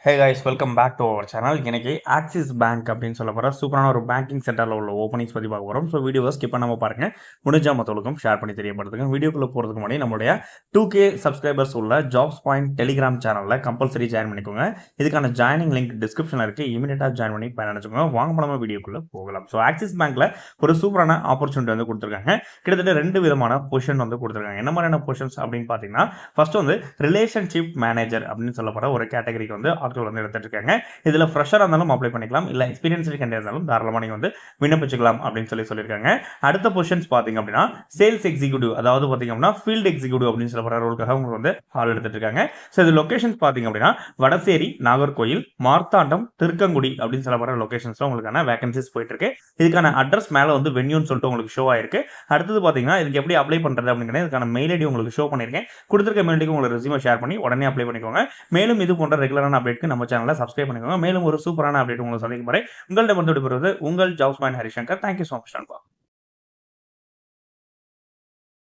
Hey guys welcome back to our channel. இன்னைக்கு Axis bank அப்படின்னு சொல்ல போகிற சூப்பரான ஒரு பேங்கிங் சென்டரில் உள்ள ஓப்பனிங்ஸ் பற்றி பார்க்க போகிறோம். ஸோ வீடியோவை ஸ்கிப் பண்ணாமல் பாருங்க. முடிஞ்சா மற்றவங்களுக்கும் ஷேர் பண்ணி தெரியப்படுத்துங்க. வீடியோக்குள்ளே போகிறதுக்கு முன்னாடி நம்மளுடைய 2K சப்ஸ்கிரைபர்ஸ் உள்ள ஜாப்ஸ் பாயிண்ட் டெலிகிராம் சேனலில் கம்பல்சரி ஜாயின் பண்ணிக்கோங்க. இதுக்கான ஜாயினிங் லிங்க் டிஸ்கிரிப்ஷனில் இருக்குது. இமீடியட்டாக ஜாயின் பண்ணி பயனடைச்சுக்கோங்க. வாங்க மூலமாக வீடியோக்குள்ளே போகலாம். ஸோ ஆக்சிஸ் பேங்க்கில் ஒரு சூப்பரான ஆப்பர்ச்சுனிட்டி வந்து கொடுத்துருக்காங்க. கிட்டத்தட்ட 2 விதமான பொசிஷன் வந்து கொடுத்துருக்காங்க. என்ன மாதிரியான பொசிஷன்ஸ் அப்படின்னு பார்த்தீங்கன்னா, ஃபர்ஸ்ட் வந்து ரிலேஷன்ஷிப் மேனேஜர் அப்படின்னு சொல்லப்படுற ஒரு கேட்டகரிக்கு வந்து ஆட்கள் வந்து எடுத்துட்டு இருக்காங்க. இதுல ஃப்ரெஷரா இருந்தாலும் அப்ளை பண்ணிக்கலாம், இல்ல எக்ஸ்பீரியன்ஸ்டு கேண்டிடேட் இருந்தாலும் தாராளமா நீங்க வந்து விண்ணப்பிச்சுக்கலாம் அப்படின்னு சொல்லியிருக்காங்க. அடுத்த பொசிஷன்ஸ் பாத்தீங்க அப்படின்னா சேல்ஸ் எக்ஸிக்யூட்டிவ், அதாவது பாத்தீங்க அப்படின்னா ஃபீல்ட் எக்ஸிக்யூட்டிவ் அப்படின்னு சொல்லப்படுற ரோலுக்காக உங்களுக்கு வந்து ஆள் எடுத்துட்டு இருக்காங்க. ஸோ இது லொகேஷன்ஸ் பாத்தீங்க அப்படின்னா வடசேரி, நாகர்கோயில், மார்த்தாண்டம், திருக்கங்குடி அப்படின்னு சொல்லப்படுற லொகேஷன்ஸ்ல உங்களுக்கான வேகன்சிஸ் போயிட்டு இருக்கு. இதுக்கான அட்ரஸ் மேல வந்து வென்யூன்னு சொல்லிட்டு உங்களுக்கு ஷோ ஆயிருக்கு. அடுத்தது பாத்தீங்கன்னா இதுக்கு எப்படி அப்ளை பண்றது அப்படிங்கிறது இதுக்கான மெயில் ஐடி உங்களுக்கு ஷோ பண்ணிருக்கேன். கொடுத்திருக்க மெயில் ஐடிக்கு உங்களுக்கு ரெஸ்யூமை ஷேர் பண்ணி உடனே அப்ளை பண்ணிக்கோங்க. மேலும் இது போன்ற ரெகுலரான அப்டேட்க்கு நம்ம சேனலை சப்ஸ்கிரைப் பண்ணிக்கோங்க. மேலும் ஒரு சூப்பரான அப்டேட் உங்களுக்கு சந்திக்கும் வரை உங்களிடம் வந்து விடைபெறுவது உங்கள் jobs point Harishankar. Thank you so much நண்பா.